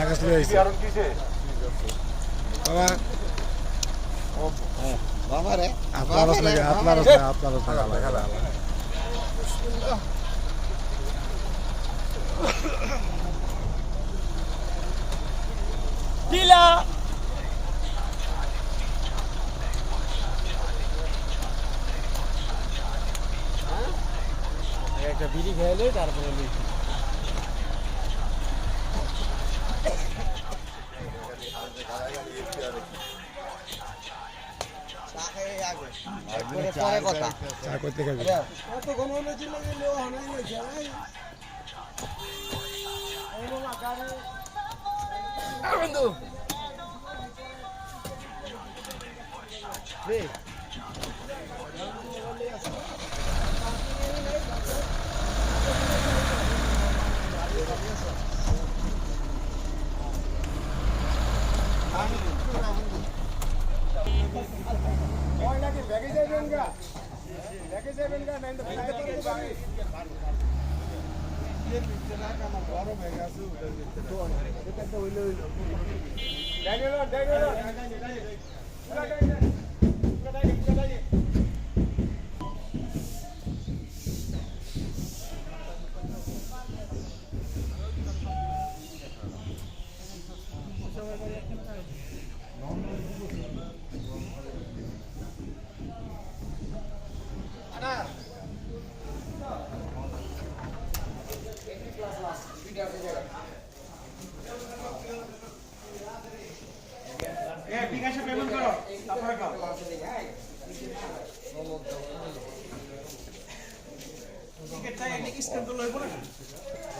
কাগজ লয়ে আইছে বাবা বাবা রে আপনার খেলা দিলা একটা বিড়ি খেয়ে তারপরে পরে কথা চা করতে খাবি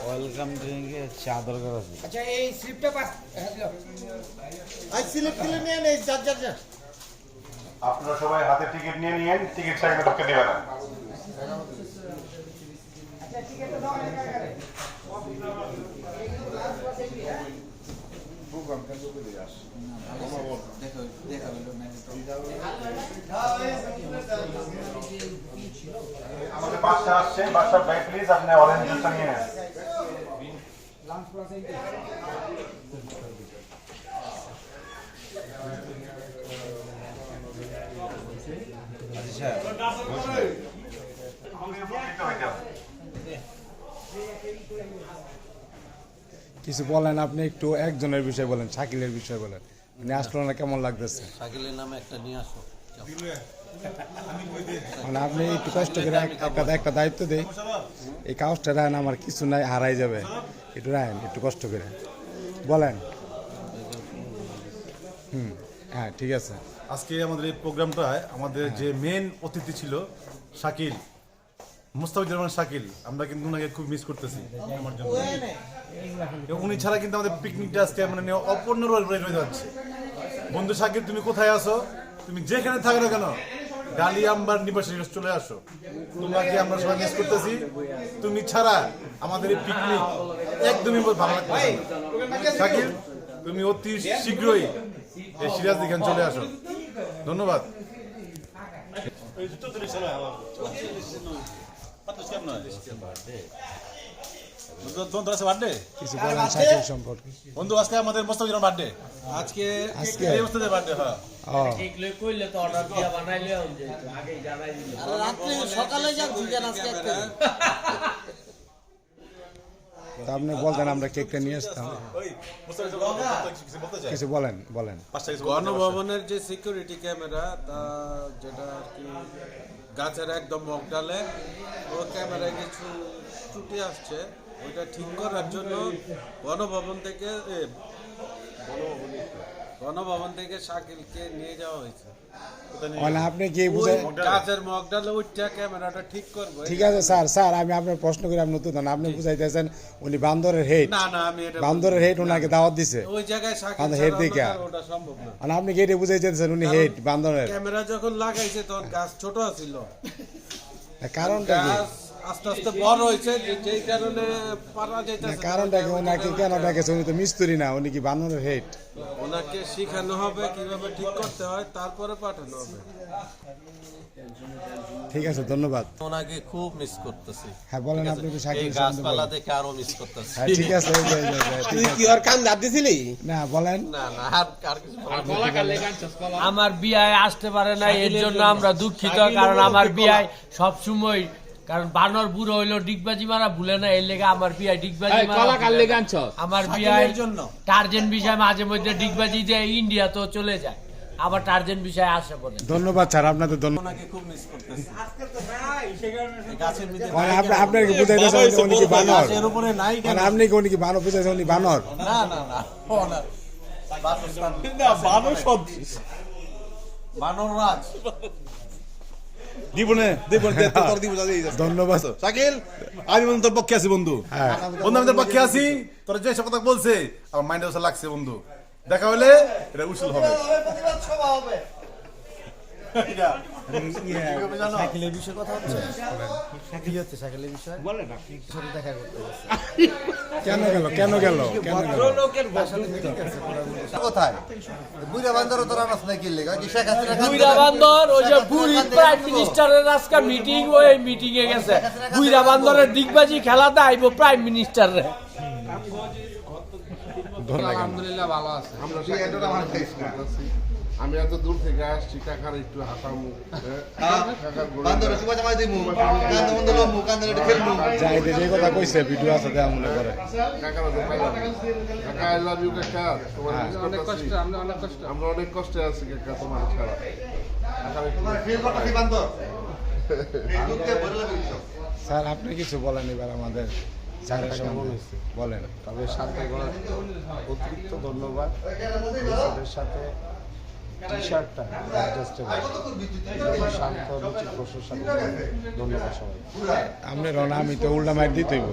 ওয়েলকাম ড্রিঙ্কে চা দরকার আছে আচ্ছা এই স্লিপটা পাস আজ স্লিপ তুলে নিয়ে নেই যা আপনারা সবাই হাতে টিকিট নিয়ে নিয়েন, টিকিট ছাড়া ঢুকতে দিবে না। আচ্ছা টিকেটটা দাও এখানে আমাদের বাচ্চা আসছে, বাচ্চার ভাই প্লিজ আপনি অরেঞ্জ জুসটা নিয়ে নেন। কিছু বলেন আপনি একটু একজনের বিষয় বলেন শাকিলের বিষয় বলেন মানে আসলো না কেমন লাগতেছে শাকিলের নামে একটা নিয়ে আসো মানে আপনি একটু কষ্ট করে একটা দায়িত্ব দেই এই কাগজটা রায়ন আমার কিছু নাই হারাই যাবে একটু রায়ন একটু কষ্ট করে বলেন হ্যাঁ ঠিক আছে আজকে আমাদের এই প্রোগ্রামটায় আমাদের যে মেন অতিথি ছিল শাকিল মুস্তাফিজুর রহমান শাকিল আমরা কিন্তু ওনাকে খুব মিস করতেছি আমার জন্য এবং উনি ছাড়া কিন্তু আমাদের পিকনিকটা আজকে মানে অপূর্ণ রয়ে যাচ্ছে বন্ধু শাকিল তুমি কোথায় আসো তুমি যেখানে থাকো না কেন গালিয়াম্বার নিবাসী চলে আসো তোমাকে আমরা সবাই মিস করতেছি তুমি ছাড়া আমাদের এই পিকনিক একদমই ভালো লাগবে শাকিল তুমি অতি শীঘ্রই এই সিরাজ দিখান চলে আসো ধন্যবাদ কিছু বলেন শাকিল সম্পর্কে বন্ধু আজকে আমাদের মোস্তাফিজুর বার্থডে আজকে এই মোস্তাফিজুর বার্থডে হ্যাঁ কইলে তো অর্ডার দিয়া বানাইলে আগে জানাই দিল রাত্রে সকালে যাক দুজন আজকে তো আপনি বলতেন আমরা কেকটা নিয়ে আসতাম কিছু বলেন গণভবনের যে সিকিউরিটি ক্যামেরা তা যেটা আর কি গাছের একদম মুখ ডালে ও ক্যামেরায় কিছু ত্রুটি আসছে ওইটা ঠিক করার জন্য গণভবন থেকে শাকিলকে নিয়ে যাওয়া হয়েছে মানে আপনি কি বুঝে গাছের মুখ ডালে ওইটা ক্যামেরাটা ঠিক করবো ঠিক আছে স্যার আমি আপনার প্রশ্ন করে আপনি উত্তর দেন আপনি বুঝাইতেছেন উনি বান্দরের হেড না আমি এটা বান্দরের হেড ওনাকে দাওয়াত দিছে ওই জায়গায় শাকিল আমাদের হেড দিকে ওটা সম্ভব না মানে আপনি কি এটা বুঝাইতেছেন উনি হেড বান্দরের ক্যামেরা যখন লাগাইছে তখন গাছ ছোট ছিল কারণটা কি গাছ আস্তে আস্তে বড় হয়েছে যেই কারণে পারা না, যাইতেছে কারণটা কি ওনাকে কেন ডাকেছে? উনি তো মিস্ত্রি না, উনি কি বানরের হেড? ওনাকে শেখানো হবে কিভাবে ঠিক করতে হয়, তারপরে পাঠানো হবে। ঠিক আছে, ধন্যবাদ। ওনাকে খুব মিস করতেছি। হ্যাঁ বলেন, আপনি তো এই শাকিল গাছপালা দেখে আরো মিস করতেছি। হ্যাঁ ঠিক আছে, এই যে, ঠিক তুই আছে। কি ওর কান দাঁত দিছিলি? না বলেন, না না আর কিছু বলার নেই। আমার বিয়ায় আসতে পারে না, এর জন্য আমরা দুঃখিত। কারণ আমার বিয়ায় সব সময়, কারণ বানর বুড়ো হইলো ডিগবাজি মারা ভুলে না, এর লেগে আমার বিয়ায় ডিগবাজি মারা। আমার বিয়ায় টার্জেন বিষয় মাঝে মধ্যে ডিগবাজি যে ইন্ডিয়া তো চলে যায়, আবার টার্জেন বিষয় আসে পড়ে। ধন্যবাদ স্যার, আপনাদের ধন্যবাদ। ওনাকে খুব মিস করতেছি। এই গাছের মধ্যে মানে আপনার কি বুঝাইতেছেন উনি কি বানর? গাছের উপরে নাই কেন? মানে আপনি কি উনি কি বানর বুঝাইছেন? উনি বানর? না না না ওনার বাসস্থান বানর সদৃশ। বানর রাজ। দিবনে তোর দিব দাদি। ধন্যবাদ। শাকিল, আমি বন্ধু তোর পক্ষে আছি বন্ধু। হ্যাঁ বন্ধু আমি তোর পক্ষে আছি, তোর যে সব কথা বলছে আমার মাইন্ডে ওসব লাগছে বন্ধু। দেখা হলে এটা উসুল হবে। সাইকেলের বিষয়ে কথা হচ্ছে। কি হচ্ছে সাইকেলের বিষয়? বলেন আপনি সাথে দেখা করতে গেছে। কেন গেল? কেন গেল? কেন গেল? কোথায়? বুইরা বান্দর তোর আনাস নাই কি লেগা? কি শেখ হাসিনা খান? বুইরা বান্দর ওই যে বুড়ি প্রাইম মিনিস্টারের আজকে মিটিং, ওই মিটিং এ গেছে। বুইরা বান্দরের ডিগবাজি খেলাতে আইবো প্রাইম মিনিস্টার রে। আলহামদুলিল্লাহ ভালো আছে। আমি এত দূর থেকে আসছি, কাকার একটু হাঁটামু, কাকার গোড়া বান্দরে সুবা জামাই দিমু। কান্দ বন্ধ লমু, কান্দরে একটু খেলমু। যাইতে যে কথা কইছে ভিডিও আছে দেয়া মনে করে। কাকার তো পাইলাম। কাকা আই লাভ ইউ কাকা, তোমার অনেক কষ্ট, আমরা অনেক কষ্টে আছি কাকা তোমার ছাড়া। কাকার একটু ফিল করতেছি বান্দর। দুধকে ভরে লাগি সব। স্যার আপনি কিছু বলেন এবার আমাদের স্যারের সামনে বলেন। তবে সাথে অতিরিক্ত ধন্যবাদ। ওদের সাথে টি শার্টটা অ্যাডজাস্টেবল, শান্ত রুচি প্রশংসা ধন্যবাদ সবাই। আপনি রনা, আমি তো উল্টা মার দিতে হইব।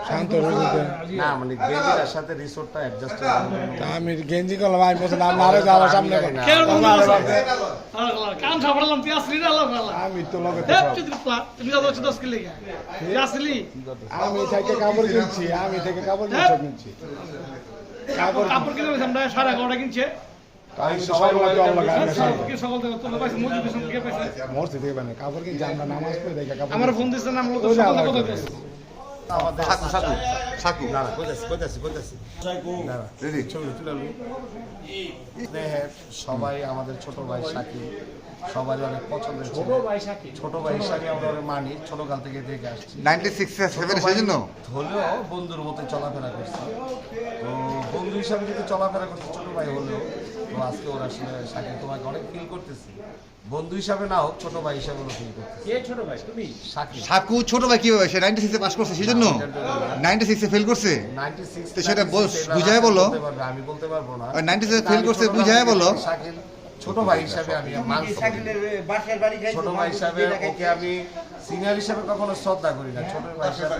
শান্ত রুজিতে না মানে গেঞ্জিটার সাথে রিসোর্টটা অ্যাডজাস্টেবল। তা আমি গেঞ্জি করলাম, আমি বলছি না আরো যাওয়ার সামনে আমি তো লগে তো সব। আমি থেকে কাপড় কিনছি, আমি থেকে কাপড় কিনছি। কাপড় আমি সবাই বলে তো আল্লাহ গায়ে মরতে থেকে বানে কাপড় কিনছি। আমরা নামাজ পড়ে দেখে কাপড় আমার ফোন দিচ্ছে না সাকু সাকু সাকু না কইতাছি রেডি স্নেহের সবাই আমাদের ছোট ভাই শাকিল, সবারই অনেক পছন্দের ছিল। ছোট ভাই হিসাবে আমরা ওরে মানি, ছোটকাল থেকে দেখে আসছি। 96 এর 7 সেজন্য হলেও বন্ধুর মতো চলাফেরা করছি। তো বন্ধু হিসাবে যদি চলাফেরা করছি, ছোট ভাই হলেও, তো আজকে ওরা আসলে শাকিল তোমাকে অনেক ফিল করতেছি। বন্ধু হিসাবে না হোক, ছোট ভাই হিসাবে ফিল করতেছি। শাকিল সাকু ছোট ভাই কিভাবে সে 96 এ পাস করছে সেজন্য 96 এ ফেল করছে 96 তো সেটা বুঝায় বলো। আমি বলতে পারবো না। 96 এ ফেল করছে বুঝায় বলো। শাকিল ছোট ভাই হিসাবে আমি মানছি। ছোট ভাই হিসাবে ওকে আমি সিনিয়র হিসাবে কখনো শ্রদ্ধা করি না, ছোট ভাই হিসাবে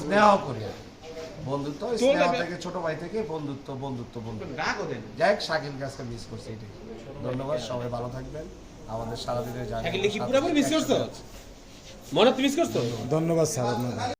স্নেহ করি। বন্ধুত্ব স্নেহ থেকে, ছোট ভাই থেকে বন্ধুত্ব বন্ধুত্ব বন্ধুত্ব। যাই হোক, শাকিল গাছকে মিস করছি, এটাই। ধন্যবাদ, সবাই ভালো থাকবেন। আমাদের সারাদিনের জায়গা ধন্যবাদ স্যার আপনাদের।